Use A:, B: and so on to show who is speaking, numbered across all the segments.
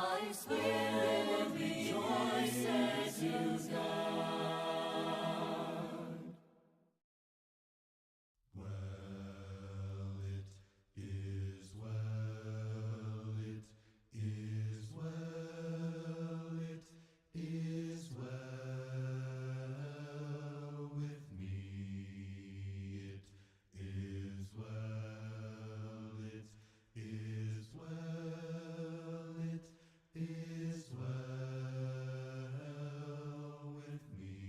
A: My spirit rejoices in God.
B: Well, it is well, it is well, it is well with me. It is well, it is well, it is well with me.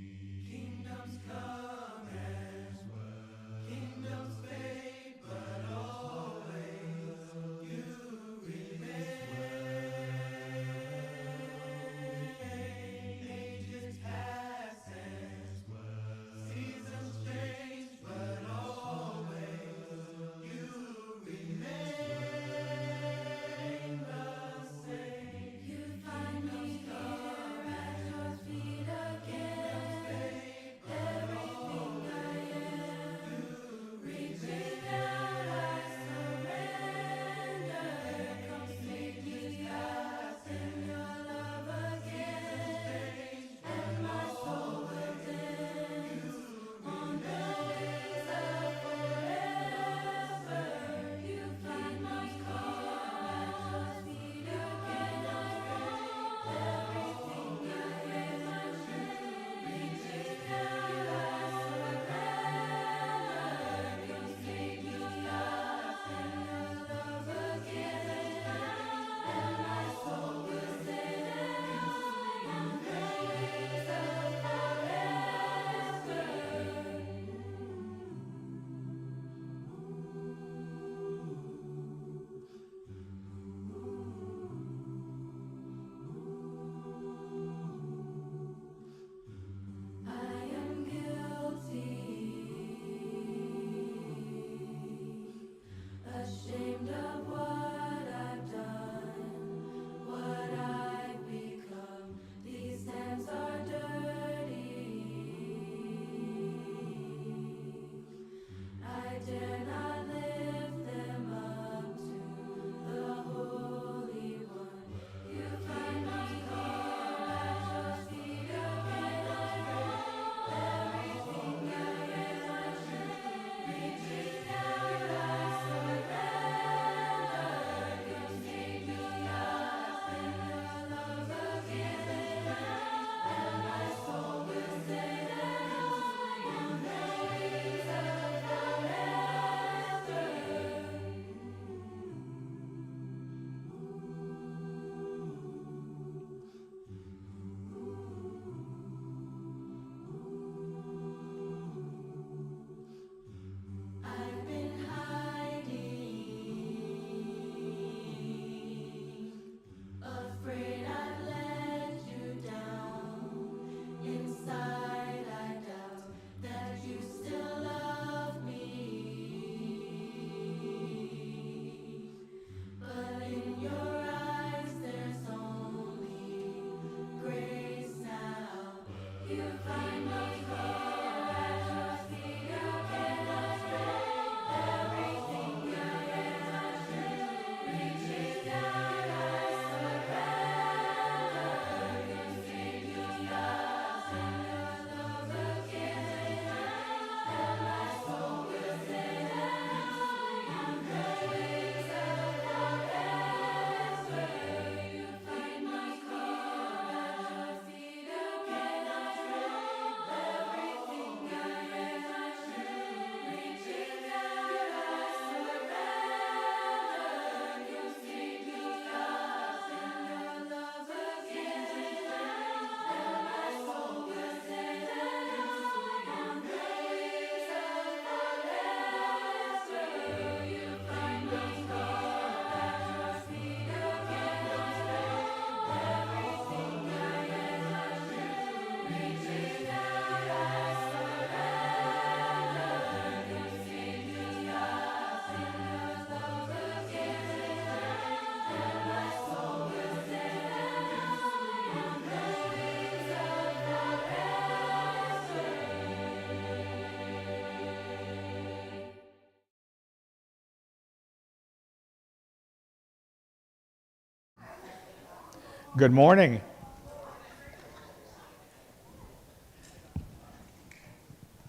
C: Good morning.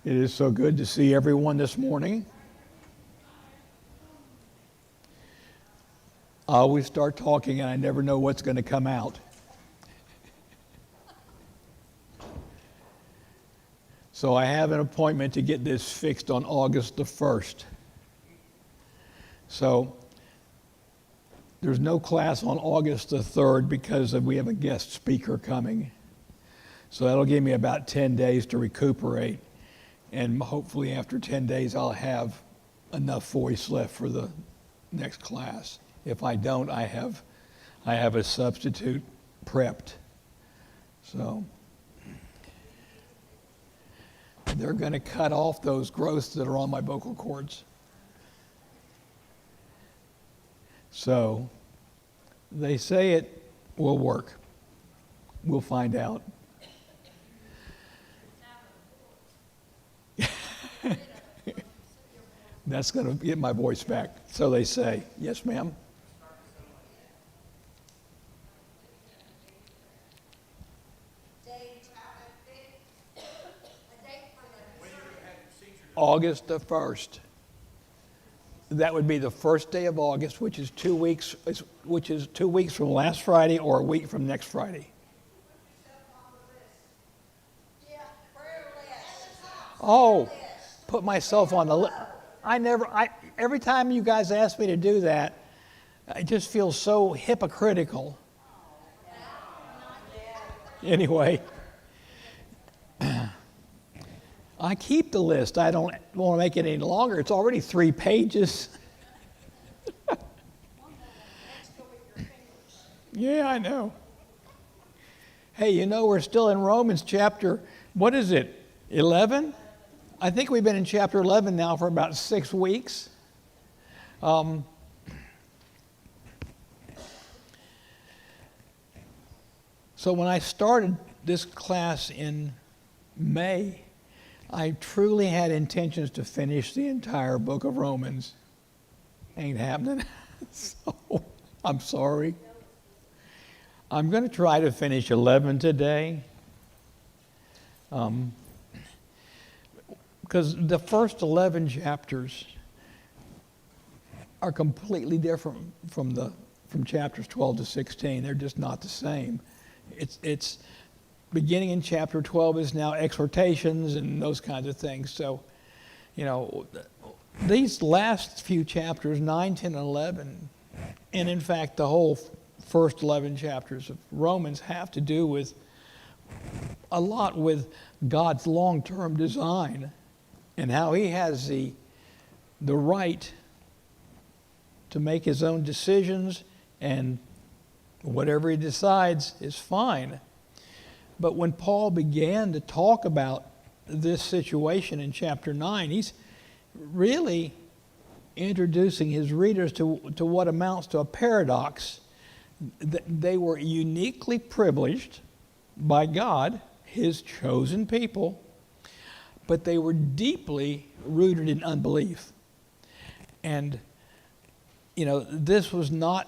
C: It is so good to see everyone this morning. I always start talking and I never know what's going to come out. So I have an appointment to get this fixed on August the 1st. So there's no class on August the 3rd because we have a guest speaker coming. So that'll give me about 10 days to recuperate. And hopefully after 10 days, I'll have enough voice left for the next class. If I don't, I have a substitute prepped. So they're going to cut off those growths that are on my vocal cords. So they say it will work. We'll find out. That's going to get my voice back. So they say. Yes, ma'am. August the 1st. That would be the first day of August, which is 2 weeks, from last Friday or a week from next Friday. Oh, put myself on the list. Every time you guys ask me to do that, I just feel so hypocritical. Anyway, I keep the list. I don't want to make it any longer. It's already 3 pages. Yeah, I know. Hey, we're still in Romans chapter, what is it, 11? I think we've been in chapter 11 now for about 6 weeks. So when I started this class in May, I truly had intentions to finish the entire book of Romans. Ain't happening. So I'm sorry. I'm going to try to finish 11 today. Because the first 11 chapters are completely different from chapters 12 to 16. They're just not the same. It's beginning in chapter 12 is now exhortations and those kinds of things. So, these last few chapters, 9, 10, and 11, and in fact the whole first 11 chapters of Romans have to do a lot with God's long-term design and how he has the right to make his own decisions, and whatever he decides is fine. But when Paul began to talk about this situation in chapter 9, he's really introducing his readers to what amounts to a paradox. They were uniquely privileged by God, his chosen people, but they were deeply rooted in unbelief. And, this was not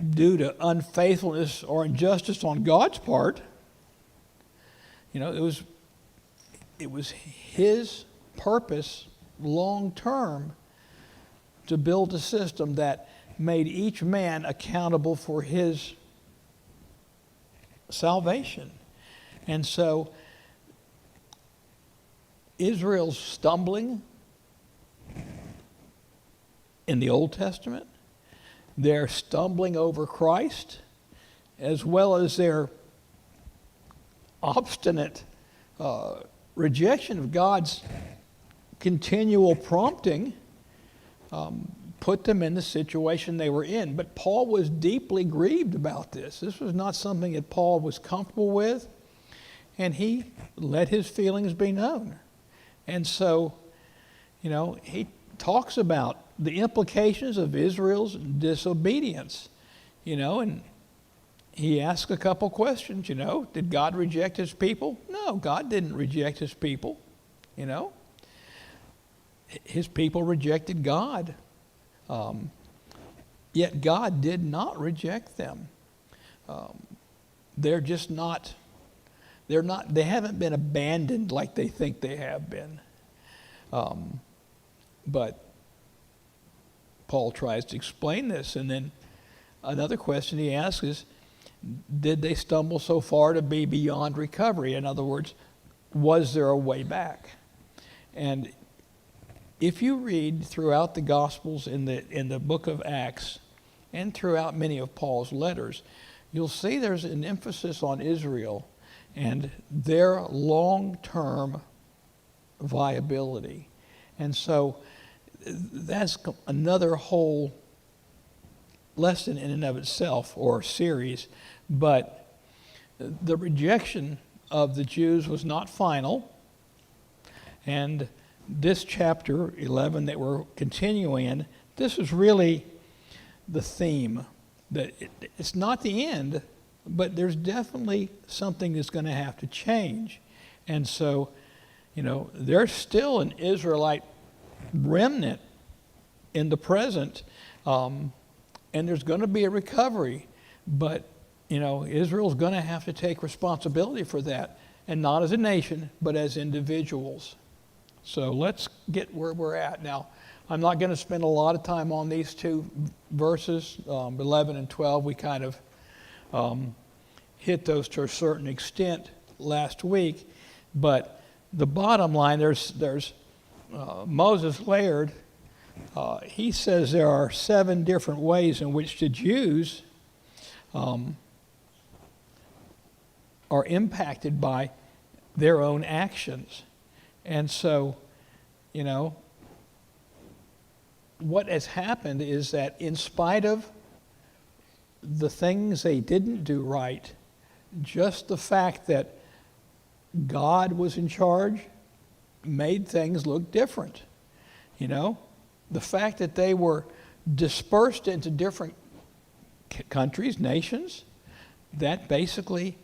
C: due to unfaithfulness or injustice on God's part. It was his purpose long term to build a system that made each man accountable for his salvation. And so Israel's stumbling in the Old Testament, their stumbling over Christ, as well as their obstinate rejection of God's continual prompting, put them in the situation they were in. But Paul was deeply grieved about this. This was not something that Paul was comfortable with, and he let his feelings be known. And so, he talks about the implications of Israel's disobedience, and he asks a couple questions, did God reject his people? No, God didn't reject his people, His people rejected God. Yet God did not reject them. they're just not, they haven't been abandoned like they think they have been. But Paul tries to explain this, and then another question he asks is, did they stumble so far to be beyond recovery? In other words, was there a way back? And if you read throughout the Gospels in the book of Acts and throughout many of Paul's letters, you'll see there's an emphasis on Israel and their long-term viability. And so that's another whole lesson in and of itself, or series. But the rejection of the Jews was not final. And this chapter 11 that we're continuing in, this is really the theme. That it's not the end, but there's definitely something that's going to have to change. And so, there's still an Israelite remnant in the present, and there's going to be a recovery. But, Israel's going to have to take responsibility for that, and not as a nation, but as individuals. So let's get where we're at. Now, I'm not going to spend a lot of time on these two verses, 11 and 12. We kind of hit those to a certain extent last week. But the bottom line, there's Moses Laird. He says there are 7 different ways in which the Jews are impacted by their own actions. And so, what has happened is that in spite of the things they didn't do right, just the fact that God was in charge made things look different. The fact that they were dispersed into different countries, nations, that basically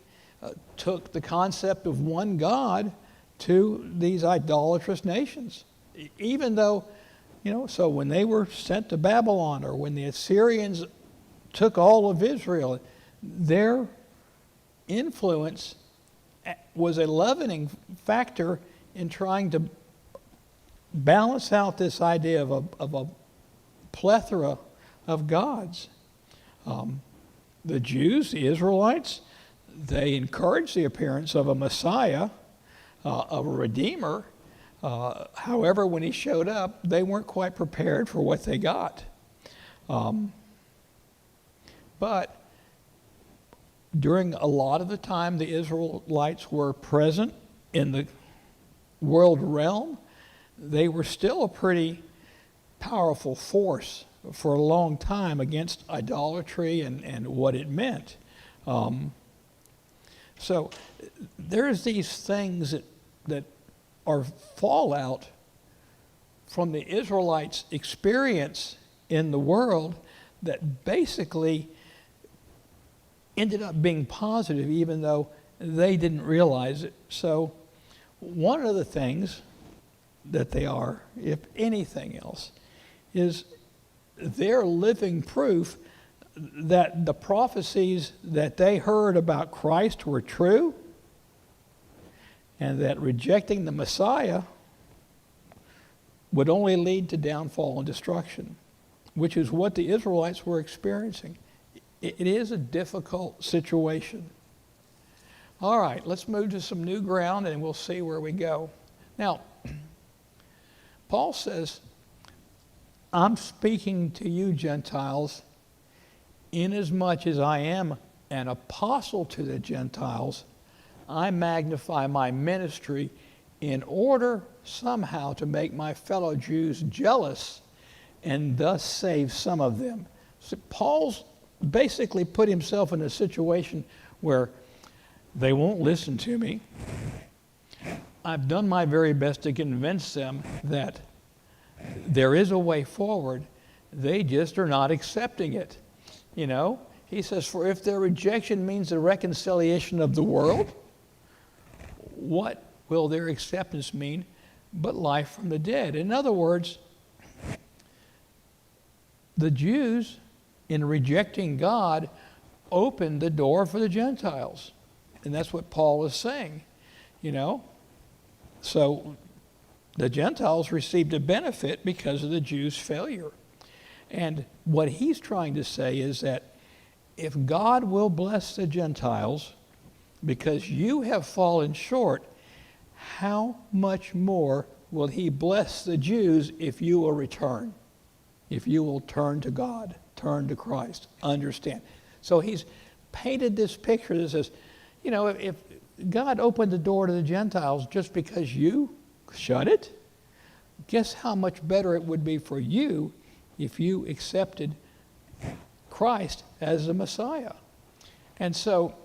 C: took the concept of one God to these idolatrous nations. Even though, so when they were sent to Babylon, or when the Assyrians took all of Israel, their influence was a leavening factor in trying to balance out this idea of a plethora of gods. The Jews, the Israelites, they encouraged the appearance of a Messiah, of a Redeemer. However, when he showed up, they weren't quite prepared for what they got. But during a lot of the time the Israelites were present in the world realm, they were still a pretty powerful force for a long time against idolatry and what it meant. So there's these things that are fallout from the Israelites' experience in the world that basically ended up being positive, even though they didn't realize it. So one of the things that they are, if anything else, is they're living proof that the prophecies that they heard about Christ were true, and that rejecting the Messiah would only lead to downfall and destruction, which is what the Israelites were experiencing. It is a difficult situation. All right, let's move to some new ground and we'll see where we go. Now, Paul says, I'm speaking to you Gentiles inasmuch as I am an apostle to the Gentiles. I magnify my ministry in order somehow to make my fellow Jews jealous and thus save some of them. So Paul's basically put himself in a situation where they won't listen to me. I've done my very best to convince them that there is a way forward. They just are not accepting it. He says, for if their rejection means the reconciliation of the world, what will their acceptance mean but life from the dead? In other words, the Jews, in rejecting God, opened the door for the Gentiles. And that's what Paul is saying, you know. So the Gentiles received a benefit because of the Jews' failure. And what he's trying to say is that if God will bless the Gentiles because you have fallen short, how much more will he bless the Jews if you will return? If you will turn to God, turn to Christ, understand. So he's painted this picture that says, you know, if God opened the door to the Gentiles just because you shut it, guess how much better it would be for you if you accepted Christ as the Messiah. And so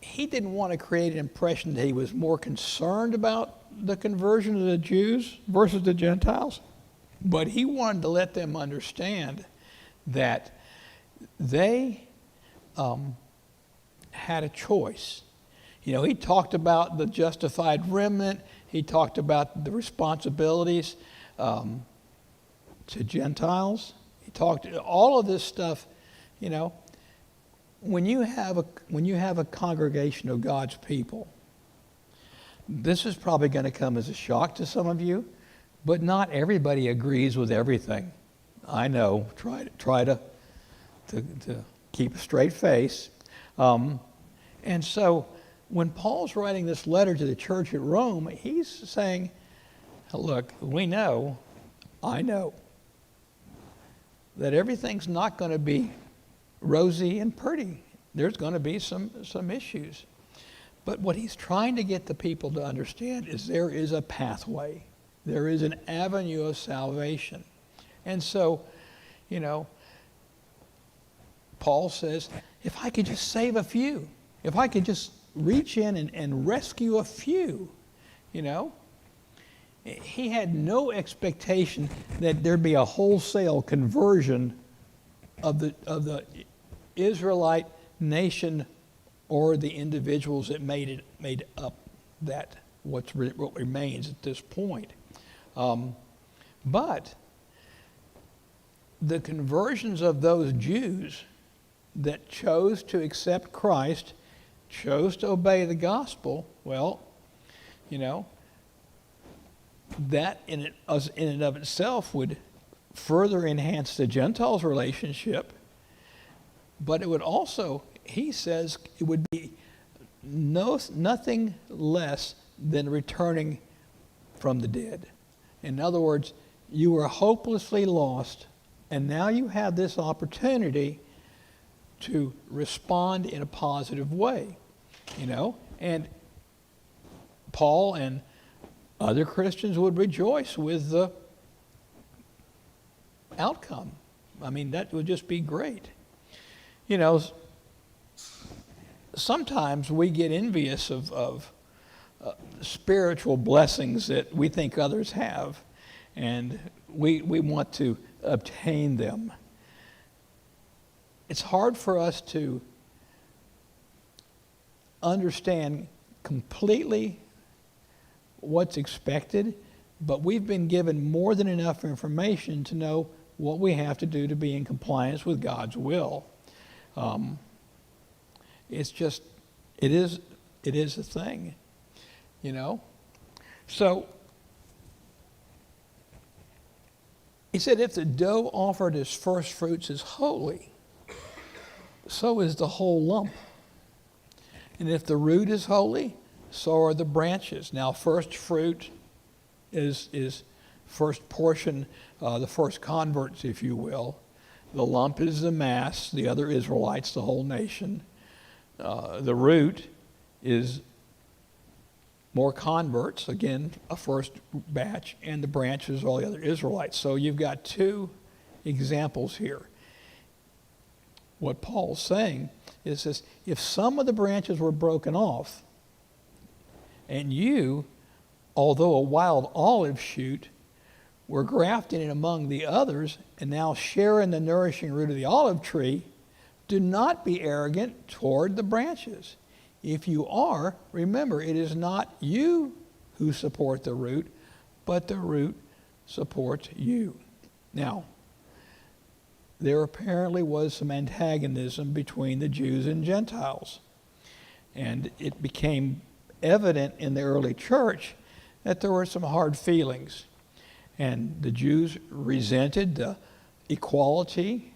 C: he didn't want to create an impression that he was more concerned about the conversion of the Jews versus the Gentiles, but he wanted to let them understand that they had a choice. You know, he talked about the justified remnant. He talked about the responsibilities to Gentiles. He talked all of this stuff. You know, when you have a congregation of God's people, this is probably going to come as a shock to some of you, but not everybody agrees with everything. I know. Try to keep a straight face. And so when Paul's writing this letter to the church at Rome, he's saying, look, I know, that everything's not going to be rosy and pretty. There's going to be some issues. But what he's trying to get the people to understand is there is a pathway. There is an avenue of salvation. And so, you know, Paul says, if I could just save a few, if I could just reach in and rescue a few, you know. He had no expectation that there'd be a wholesale conversion of the Israelite nation or the individuals that made up that what remains at this point. But the conversions of those Jews that chose to accept Christ, chose to obey the gospel, well, you know, that in and of itself would further enhance the Gentiles' relationship, but it would also, he says, it would be nothing less than returning from the dead. In other words, you were hopelessly lost, and now you have this opportunity to respond in a positive way, you know, and Paul and other Christians would rejoice with the outcome. I mean, that would just be great. You know, sometimes we get envious of spiritual blessings that we think others have, and we want to obtain them. It's hard for us to understand completely what's expected, but we've been given more than enough information to know what we have to do to be in compliance with God's will. It's just, it is a thing, you know. So he said, if the dough offered as first fruits is holy, so is the whole lump. And if the root is holy, so are the branches. Now, first fruit is first portion, the first converts, if you will. The lump is the mass, the other Israelites, the whole nation. The root is more converts, again, a first batch, and the branches, all the other Israelites. So you've got two examples here. What Paul's saying is this: if some of the branches were broken off, and you, although a wild olive shoot, were grafted in among the others, and now share in the nourishing root of the olive tree, do not be arrogant toward the branches. If you are, remember, it is not you who support the root, but the root supports you. Now, there apparently was some antagonism between the Jews and Gentiles. And it became evident in the early church that there were some hard feelings. And the Jews resented the equality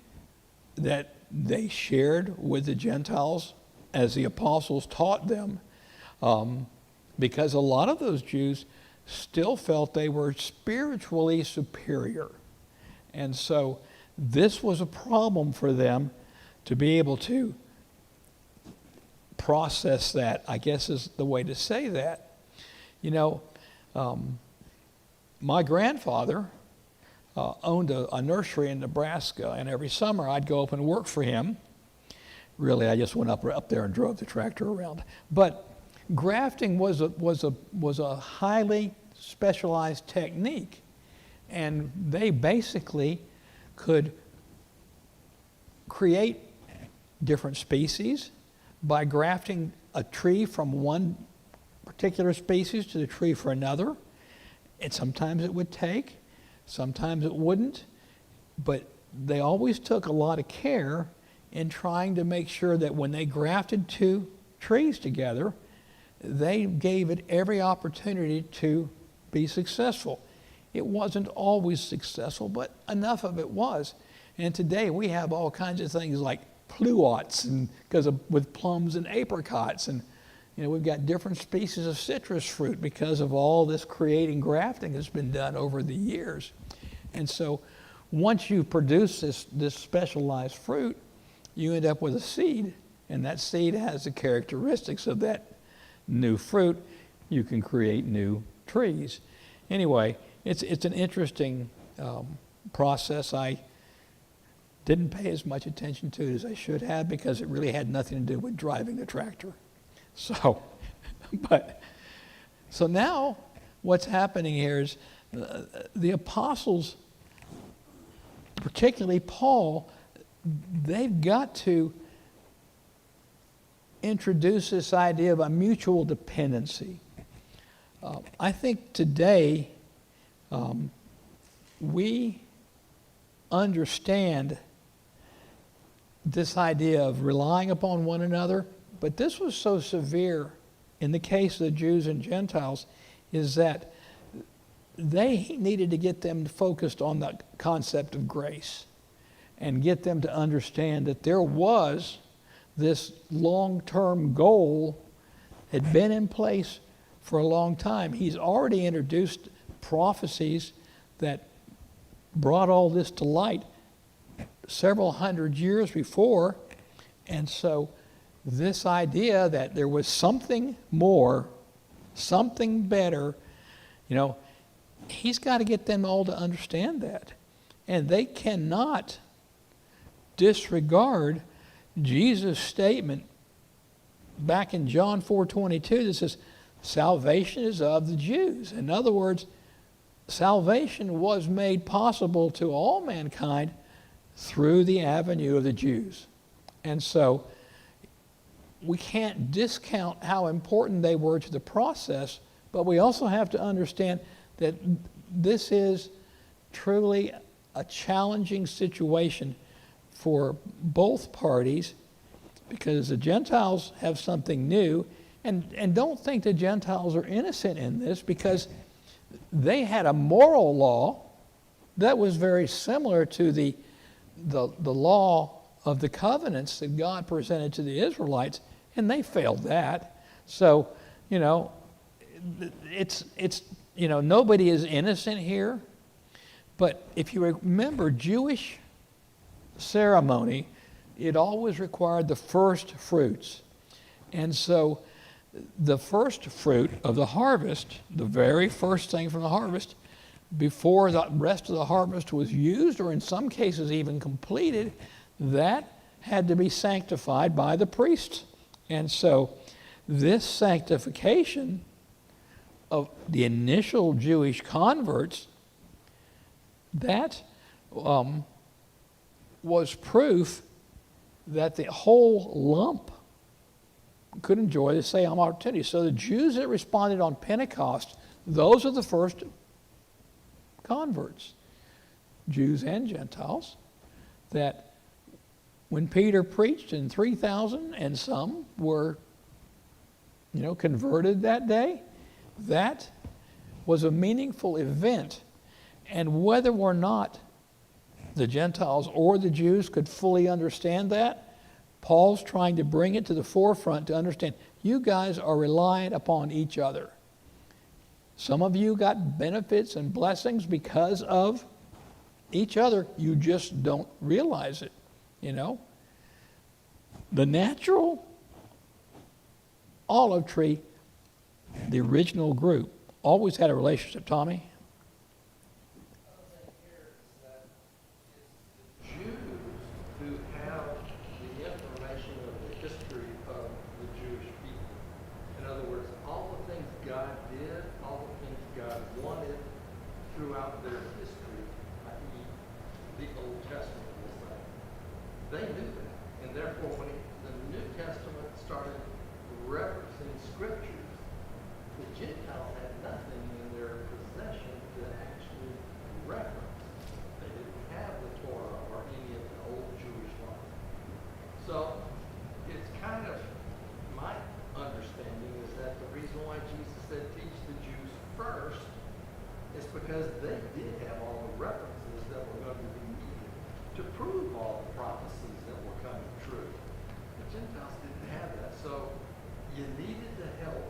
C: that they shared with the Gentiles as the apostles taught them, because a lot of those Jews still felt they were spiritually superior. And so this was a problem for them to be able to process that, I guess is the way to say that. You know, my grandfather owned a nursery in Nebraska, and every summer I'd go up and work for him. Really, I just went up there and drove the tractor around. But grafting was a highly specialized technique, and they basically could create different species by grafting a tree from one particular species to the tree for another. And sometimes it would take, sometimes it wouldn't, but they always took a lot of care in trying to make sure that when they grafted two trees together, they gave it every opportunity to be successful. It wasn't always successful, but enough of it was. And today we have all kinds of things like pluots, and with plums and apricots, and we've got different species of citrus fruit because of all this creating grafting that's been done over the years. And so once you produce this specialized fruit, you end up with a seed, and that seed has the characteristics of that new fruit. You can create new trees. Anyway, it's an interesting process. I didn't pay as much attention to it as I should have because it really had nothing to do with driving the tractor. So now what's happening here is the apostles, particularly Paul, they've got to introduce this idea of a mutual dependency. I think today we understand this idea of relying upon one another, but this was so severe in the case of the Jews and Gentiles is that they needed to get them focused on the concept of grace and get them to understand that there was this long-term goal had been in place for a long time. He's already introduced prophecies that brought all this to light several hundred years before. And so this idea that there was something more, something better, he's got to get them all to understand that. And they cannot disregard Jesus' statement back in John 4:22 that says, salvation is of the Jews. In other words, salvation was made possible to all mankind through the avenue of the Jews. And so we can't discount how important they were to the process, but we also have to understand that this is truly a challenging situation for both parties, because the Gentiles have something new, and don't think the Gentiles are innocent in this, because they had a moral law that was very similar to the law of the covenants that God presented to the Israelites, and they failed that. So, it's nobody is innocent here. But if you remember Jewish ceremony, it always required the first fruits. And so the first fruit of the harvest, the very first thing from the harvest, before the rest of the harvest was used, or in some cases even completed, that had to be sanctified by the priests. And so this sanctification of the initial Jewish converts, that was proof that the whole lump could enjoy the same opportunity. So the Jews that responded on Pentecost, those are the first converts, Jews and Gentiles. that when Peter preached and 3,000 and some were, converted that day, that was a meaningful event. And whether or not the Gentiles or the Jews could fully understand that, Paul's trying to bring it to the forefront to understand, you guys are reliant upon each other. Some of you got benefits and blessings because of each other. You just don't realize it, The natural olive tree, the original group, always had a relationship. Tommy?
D: Throughout their history, i.e. the Old Testament will say, they knew that. And therefore, when the New Testament started referencing scriptures, the Gentiles had nothing in their possession to actually reference. They didn't have the Torah or any of the old Jewish law. So it's kind of, my understanding is that the reason why Jesus said teach the Jews first is because they did have all the references that were going to be needed to prove all the prophecies that were coming true. The Gentiles didn't have that. So you needed the help.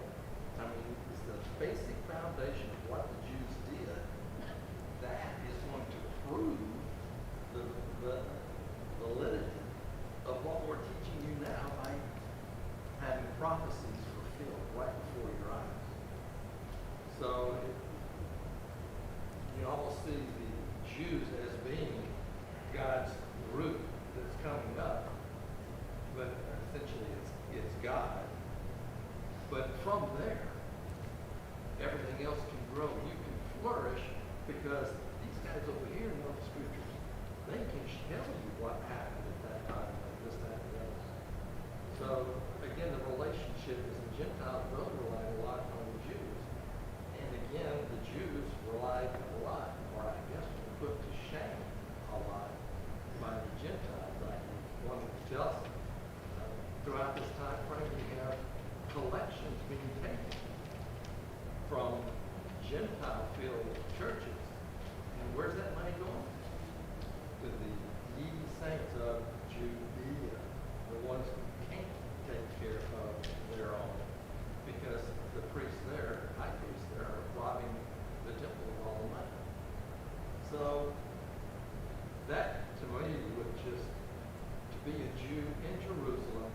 D: I mean, it's the basic foundation of what the Jews did. That is going to prove the validity of what we're teaching you now by having prophecies fulfilled right before your eyes. So you almost see the Jews as being God's group that's coming up, but essentially it's God. But from there, everything else can grow. You can flourish because these guys over here know the scriptures. They can tell you what happened at that time, like this, that, and the other. So again, the relationship is the Gentiles don't rely a lot on the Jews. And again, the Jews relied a lot, or I guess were put to shame a lot by the Gentiles. Like one tells us, throughout this time frame, we have collections being taken from Gentile-filled churches. And where's that money going? To the needy saints of Judea, the ones who can't take care of their own, because the priests there, high priests there, are robbing the temple of all the money. So that, to me, would just, to be a Jew in Jerusalem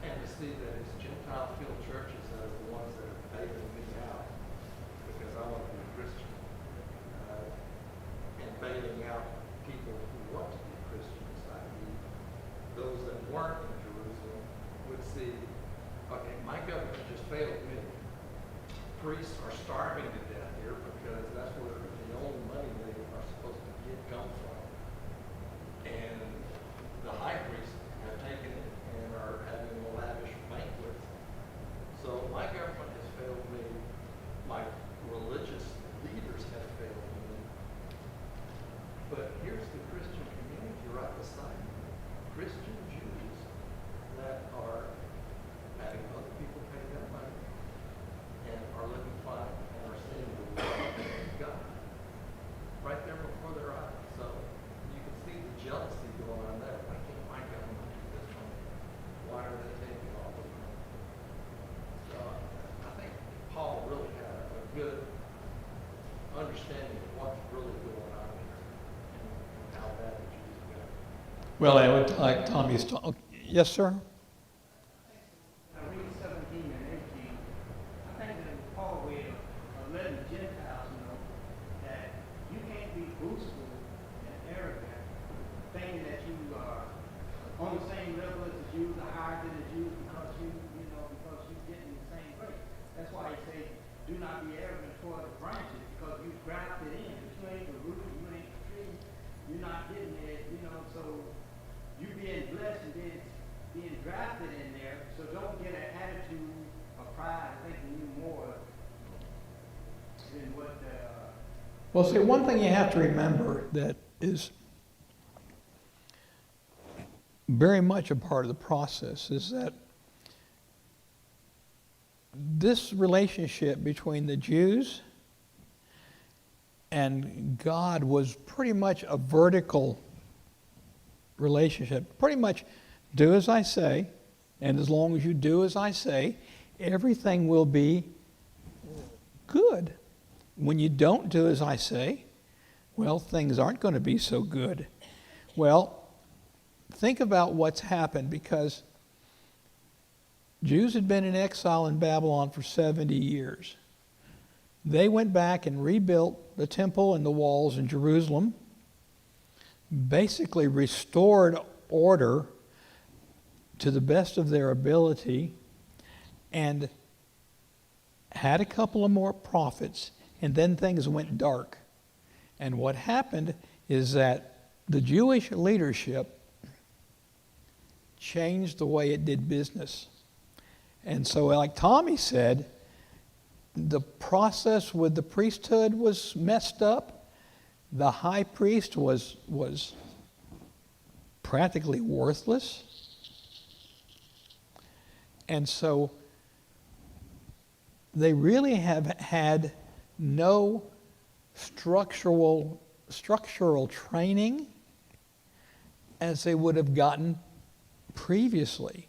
D: and to see that it's Gentile-filled churches as the ones that are bailing me out because I want to be a Christian, and bailing out people who want to be Christians, i.e. those that weren't in Jerusalem would see, okay, my government just failed me. Priests are starving to death here because that's where the only money they are supposed to get comes from. And the high priests have taken it and are having lavish banquets. So my government has failed me. My religious leaders have failed me. But here's the Christian community right beside me. Christian Jews that are having other people pay their money and are living fine and are seeing the love of God right there before their eyes. So you can see the jealousy going on there. Why can't my government do this for me? Why are they taking all the money? So I think Paul really had a good understanding of what's really going on here and how bad the Jews got.
C: Well, I would like Tommy's talk. Yes, sir?
E: I read 17 and 18. I think that Paul will letting the Gentiles know that you can't be boastful and arrogant, thinking that you are on the same level as the Jews, or higher than the Jews, because because you're getting the same rate. That's why he says, do not be arrogant toward the branches, because you grafted in. If you ain't the root, you ain't the tree, you're not getting it, so you being blessed and being drafted in there, so don't get an attitude of pride thinking you more than what
C: Well, see, one thing you have to remember that is very much a part of the process, is that this relationship between the Jews and God was pretty much a vertical relationship. Pretty much do as I say, and as long as you do as I say, everything will be good. When you don't do as I say, well, things aren't going to be so good. Well, think about what's happened, because Jews had been in exile in Babylon for 70 years. They went back and rebuilt the temple and the walls in Jerusalem, basically restored order to the best of their ability, and had a couple of more prophets, and then things went dark. And what happened is that the Jewish leadership changed the way it did business. And so, like Tommy said, the process with the priesthood was messed up. The high priest was practically worthless. And so they really have had no structural training as they would have gotten previously.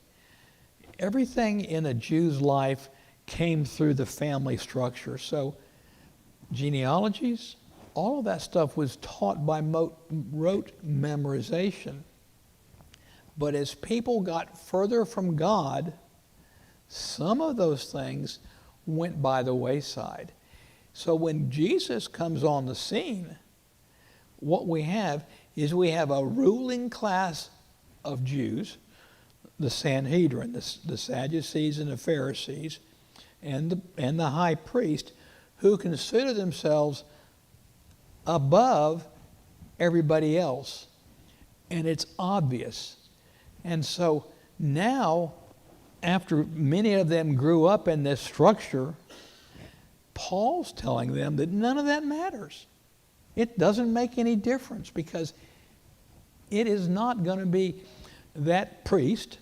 C: Everything in a Jew's life came through the family structure. So genealogies, all of that stuff was taught by rote memorization. But as people got further from God, some of those things went by the wayside. So when Jesus comes on the scene, what we have is we have a ruling class of Jews, the Sanhedrin, the Sadducees and the Pharisees, and the high priest, who consider themselves above everybody else. And it's obvious. And so now, after many of them grew up in this structure, Paul's telling them that none of that matters. It doesn't make any difference, because it is not going to be that priest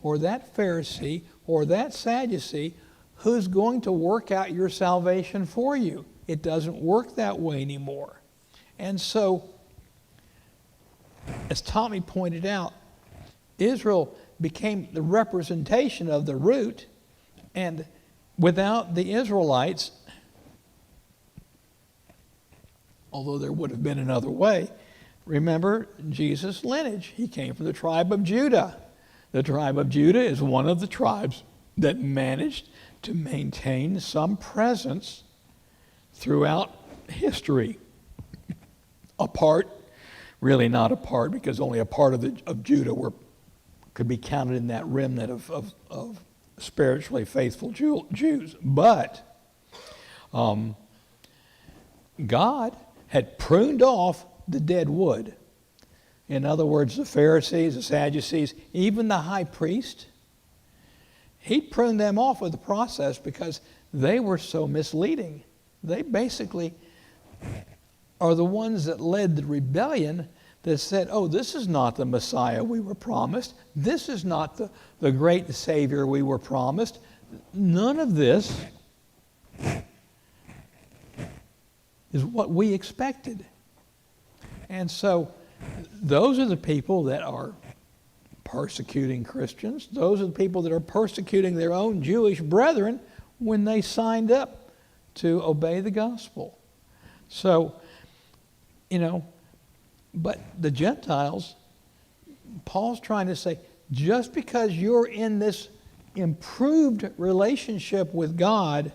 C: or that Pharisee or that Sadducee who's going to work out your salvation for you. It doesn't work that way anymore. And so, as Tommy pointed out, Israel became the representation of the root, and without the Israelites, although there would have been another way, remember Jesus' lineage. He came from the tribe of Judah. The tribe of Judah is one of the tribes that managed to maintain some presence throughout history. Really not a part, because only a part of Judah could be counted in that remnant of spiritually faithful Jews. But God had pruned off the dead wood. In other words, the Pharisees, the Sadducees, even the high priest, he pruned them off with the process because they were so misleading. They basically are the ones that led the rebellion that said, oh, this is not the Messiah we were promised. This is not the great Savior we were promised. None of this is what we expected. And so those are the people that are persecuting Christians. Those are the people that are persecuting their own Jewish brethren when they signed up to obey the gospel. So, but the Gentiles, Paul's trying to say, just because you're in this improved relationship with God,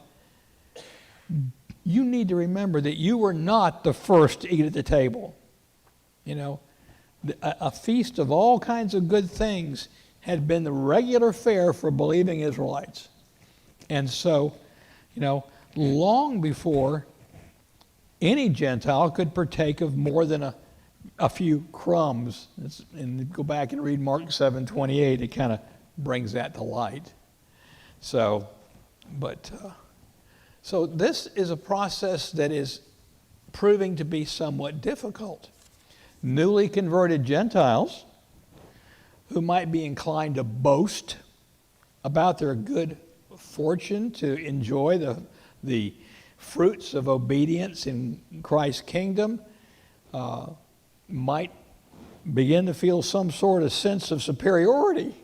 C: you need to remember that you were not the first to eat at the table. A feast of all kinds of good things had been the regular fare for believing Israelites. And so, long before any Gentile could partake of more than a few crumbs, and go back and read Mark 7:28, it kind of brings that to light. So this is a process that is proving to be somewhat difficult. Newly converted Gentiles who might be inclined to boast about their good fortune to enjoy the fruits of obedience in Christ's kingdom, might begin to feel some sort of sense of superiority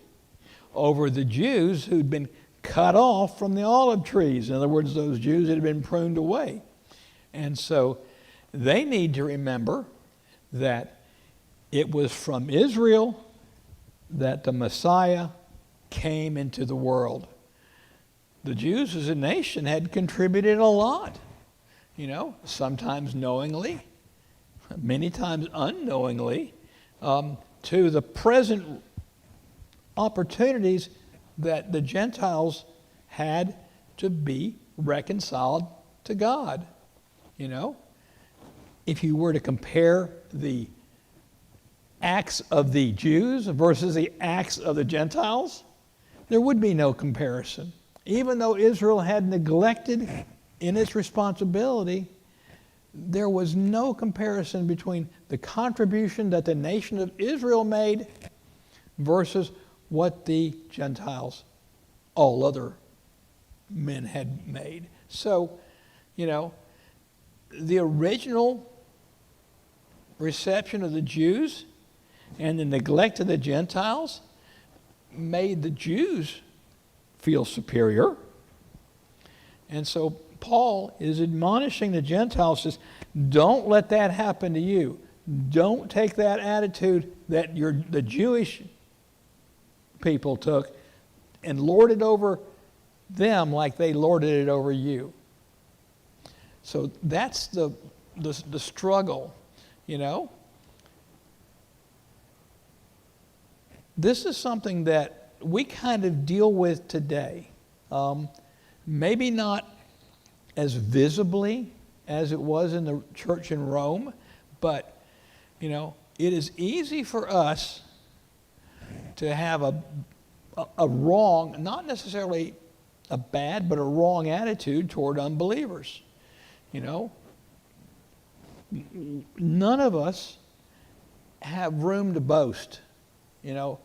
C: over the Jews who'd been cut off from the olive trees. In other words, those Jews that had been pruned away. And so they need to remember that it was from Israel that the Messiah came into the world. The Jews as a nation had contributed a lot, sometimes knowingly, many times unknowingly, to the present opportunities that the Gentiles had to be reconciled to God. If you were to compare the acts of the Jews versus the acts of the Gentiles, there would be no comparison. Even though Israel had neglected in its responsibility, there was no comparison between the contribution that the nation of Israel made versus what the Gentiles, all other men, had made. So, the original reception of the Jews and the neglect of the Gentiles made the Jews feel superior. And so Paul is admonishing the Gentiles, says, don't let that happen to you. Don't take that attitude that the Jewish people took and lord it over them like they lorded it over you. So that's the struggle, This is something that we kind of deal with today. Maybe not as visibly as it was in the church in Rome, but, it is easy for us to have a wrong, not necessarily a bad, but a wrong attitude toward unbelievers. None of us have room to boast. None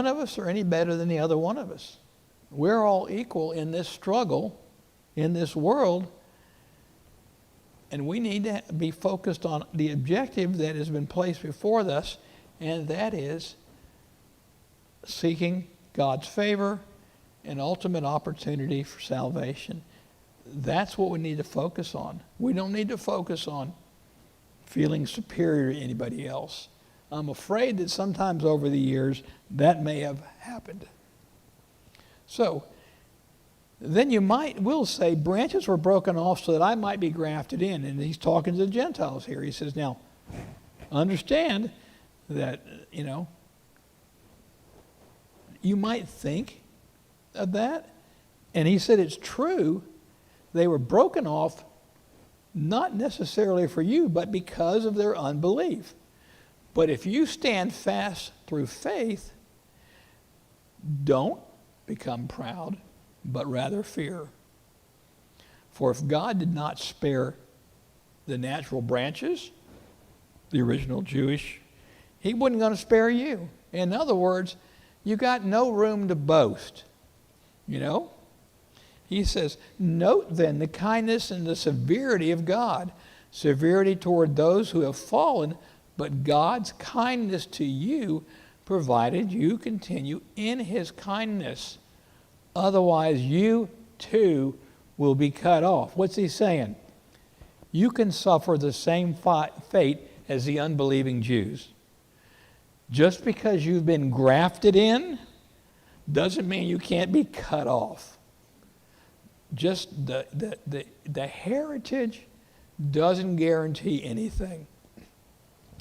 C: of us are any better than the other one of us. We're all equal in this struggle, in this world, and we need to be focused on the objective that has been placed before us, and that is seeking God's favor and ultimate opportunity for salvation. That's what we need to focus on. We don't need to focus on feeling superior to anybody else. I'm afraid that sometimes over the years that may have happened. So, then you will say, branches were broken off so that I might be grafted in. And he's talking to the Gentiles here. He says, now, understand that, you might think of that. And he said it's true. They were broken off not necessarily for you, but because of their unbelief. But if you stand fast through faith, don't become proud, but rather fear. For if God did not spare the natural branches, the original Jewish, he wasn't going to spare you. In other words, you got no room to boast. He says, note then the kindness and the severity of God. Severity toward those who have fallen, but God's kindness to you, provided you continue in his kindness. Otherwise, you too will be cut off. What's he saying? You can suffer the same fate as the unbelieving Jews. Just because you've been grafted in doesn't mean you can't be cut off. Just the heritage doesn't guarantee anything.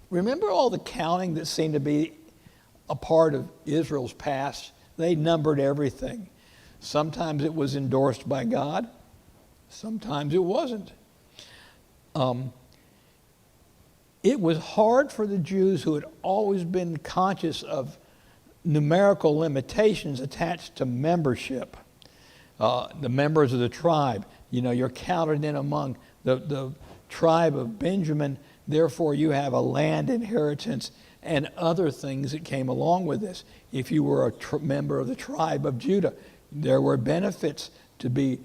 C: Remember all the counting that seemed to be a part of Israel's past? They numbered everything. Sometimes it was endorsed by God. Sometimes it wasn't. It was hard for the Jews who had always been conscious of numerical limitations attached to membership. The members of the tribe, you're counted in among the tribe of Benjamin, therefore you have a land inheritance. and other things that came along with this. If you were a member of the tribe of Judah, there were benefits to be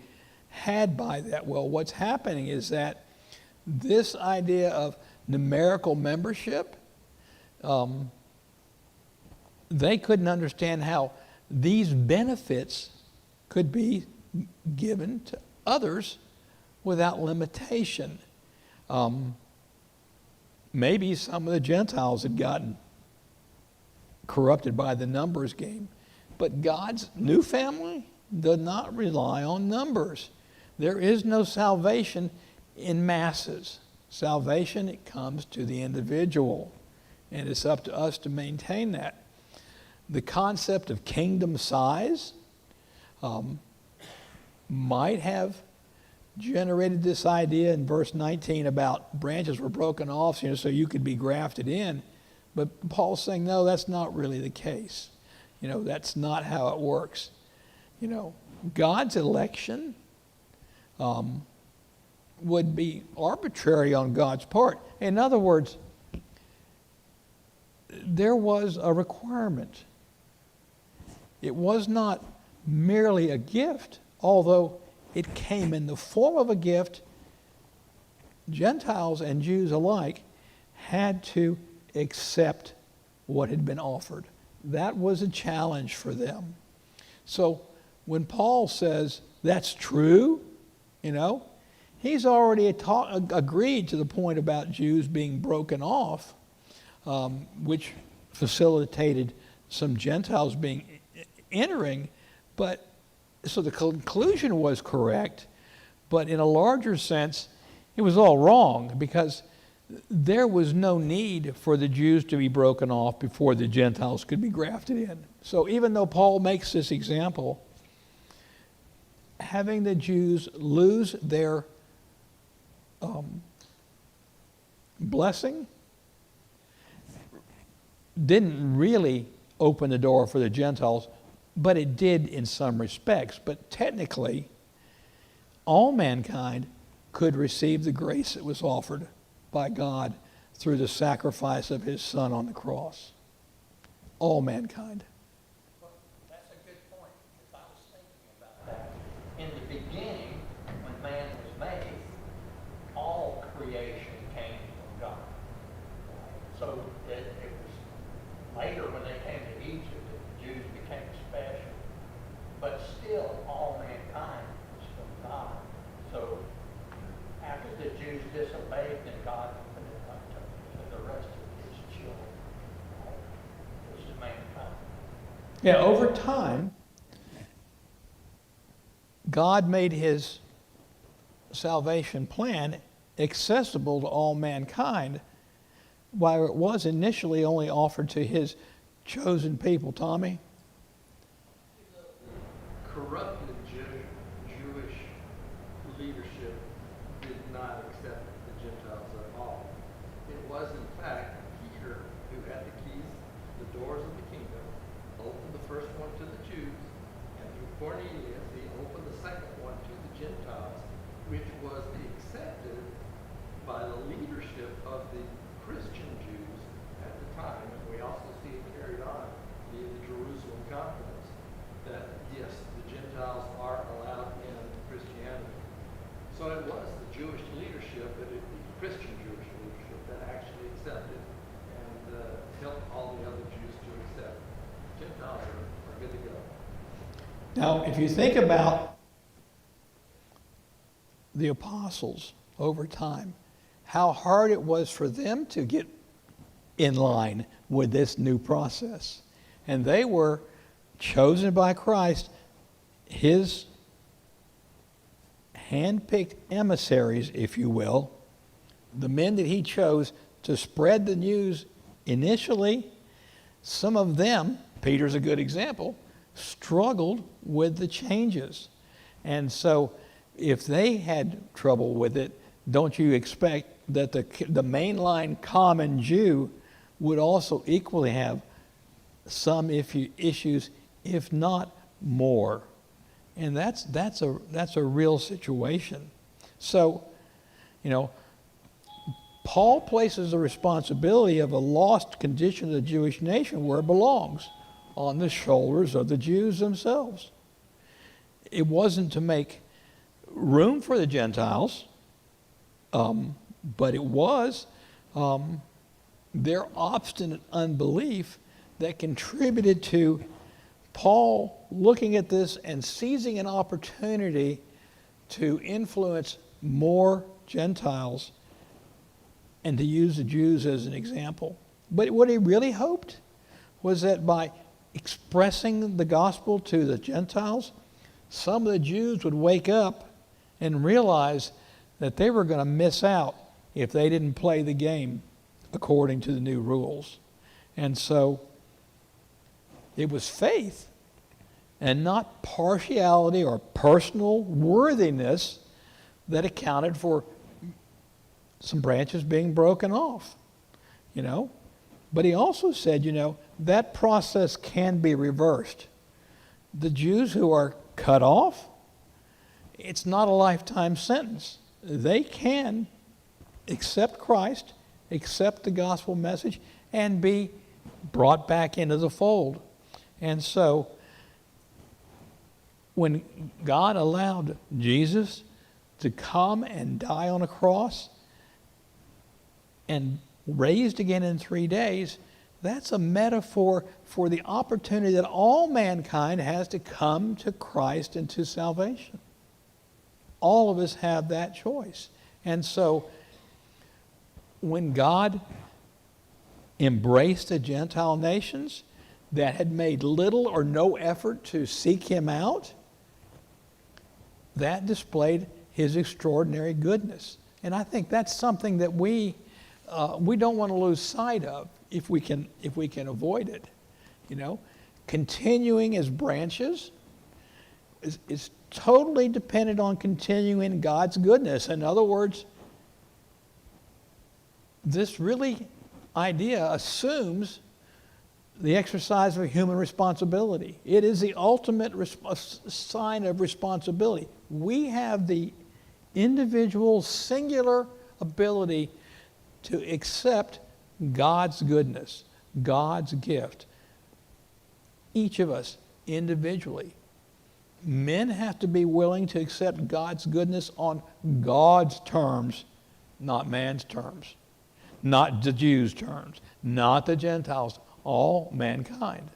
C: had by that. Well, what's happening is that this idea of numerical membership, they couldn't understand how these benefits could be given to others without limitation. Maybe some of the Gentiles had gotten corrupted by the numbers game, but God's new family does not rely on numbers. There is no salvation in masses. Salvation, it comes to the individual, and it's up to us to maintain that. The concept of kingdom size might have generated this idea in verse 19 about branches were broken off, so you could be grafted in. But Paul's saying, no, that's not really the case. That's not how it works. God's election would be arbitrary on God's part. In other words, there was a requirement. It was not merely a gift, although it came in the form of a gift. Gentiles and Jews alike had to accept what had been offered. That was a challenge for them. So when Paul says that's true, he's already agreed to the point about Jews being broken off, which facilitated some Gentiles being entering. But so the conclusion was correct, but in a larger sense, it was all wrong, because there was no need for the Jews to be broken off before the Gentiles could be grafted in. So even though Paul makes this example, having the Jews lose their blessing didn't really open the door for the Gentiles, but it did in some respects. But technically, all mankind could receive the grace that was offered by God through the sacrifice of his Son on the cross. All mankind.
D: Well, that's a good point, because I was thinking about that. In the beginning, when man was made, all creation came from God. So it was later when they came to Egypt that the Jews became special. But still, all mankind was from God. So after the Jews disobeyed, then God opened it up to the rest of his children. This is mankind.
C: Yeah, over time, God made his salvation plan accessible to all mankind, while it was initially only offered to his chosen people. Tommy?
D: Corrupted Jewish leadership did not accept the Gentiles at all. It was, in fact, Peter who had the keys to the doors of the kingdom, opened the first one to the Jews, and through Cornelius, he opened the second one to the Gentiles, which was accepted by the leadership of the Christian Jews at the time. And we also see it carried on via the Jerusalem Conference, that yes, the Gentiles are allowed in Christianity. So it was the Jewish leadership, but the Christian Jewish leadership, that actually accepted and helped all the other Jews to accept. Gentiles are good to go.
C: Now, if you think about the apostles over time, how hard it was for them to get in line with this new process. And they were chosen by Christ, his handpicked emissaries, if you will, the men that he chose to spread the news initially. Some of them, Peter's a good example, struggled with the changes. And so if they had trouble with it, don't you expect that the mainline common Jew would also equally have some issues, if not more? And that's a real situation. So, Paul places the responsibility of a lost condition of the Jewish nation where it belongs, on the shoulders of the Jews themselves. It wasn't to make room for the Gentiles, but it was their obstinate unbelief that contributed to Paul looking at this and seizing an opportunity to influence more Gentiles and to use the Jews as an example. But what he really hoped was that by expressing the gospel to the Gentiles, some of the Jews would wake up and realize that they were going to miss out if they didn't play the game according to the new rules. And so it was faith and not partiality or personal worthiness that accounted for some branches being broken off, But he also said, that process can be reversed. The Jews who are cut off, it's not a lifetime sentence. They can accept Christ, accept the gospel message, and be brought back into the fold. And so, when God allowed Jesus to come and die on a cross and raised again in 3 days, that's a metaphor for the opportunity that all mankind has to come to Christ and to salvation. All of us have that choice. And so, when God embraced the Gentile nations that had made little or no effort to seek him out, that displayed his extraordinary goodness. And I think that's something that we don't want to lose sight of if we can avoid it. Continuing as branches is totally dependent on continuing God's goodness. In other words, this really idea assumes the exercise of human responsibility. It is the ultimate sign of responsibility. We have the individual singular ability to accept God's goodness, God's gift. Each of us individually. Men have to be willing to accept God's goodness on God's terms, not man's terms, not the Jews' terms, not the Gentiles, all mankind.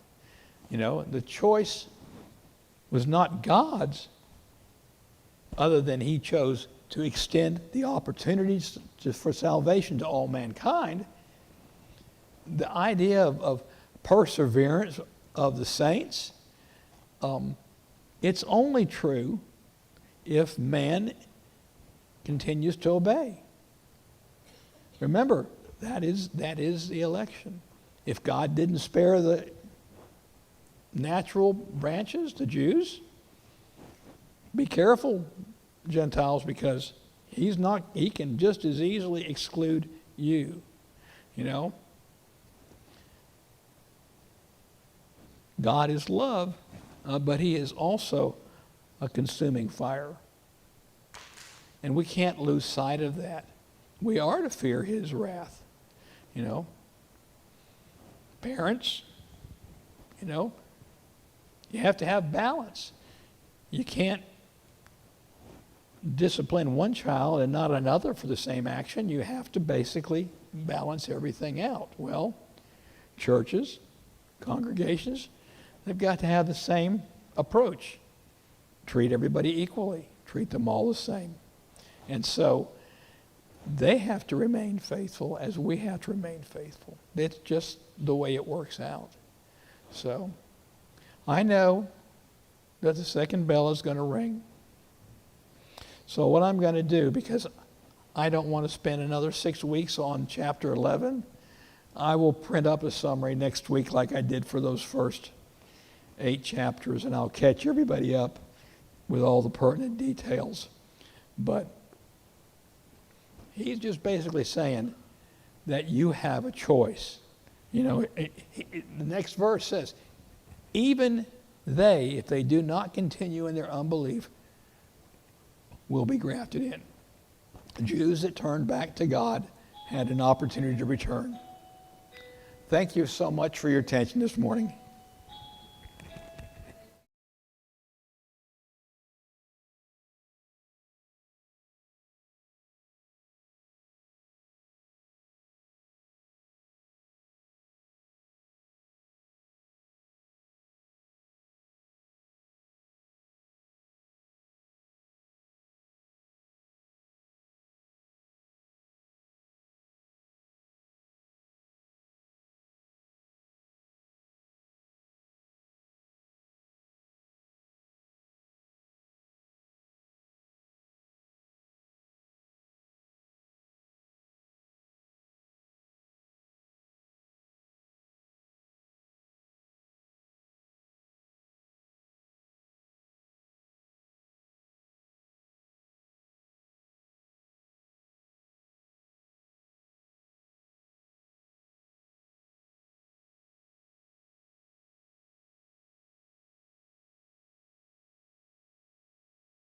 C: The choice was not God's, other than he chose to extend the opportunities for salvation to all mankind. The idea of perseverance of the saints, it's only true if man continues to obey. Remember, that is the election. If God didn't spare the natural branches, the Jews, be careful, Gentiles, because he can just as easily exclude you. God is love, but he is also a consuming fire. And we can't lose sight of that. We are to fear his wrath. Parents, you have to have balance. You can't discipline one child and not another for the same action. You have to basically balance everything out. Well, churches, congregations, they've got to have the same approach. Treat everybody equally. Treat them all the same. And so they have to remain faithful as we have to remain faithful. It's just the way it works out. So I know that the second bell is going to ring. So what I'm going to do, because I don't want to spend another 6 weeks on chapter 11, I will print up a summary next week like I did for those first 8 chapters, and I'll catch everybody up with all the pertinent details. But he's just basically saying that you have a choice. The next verse says, even they, if they do not continue in their unbelief, will be grafted in. Jews that turn back to God had an opportunity to return. Thank you so much for your attention this morning.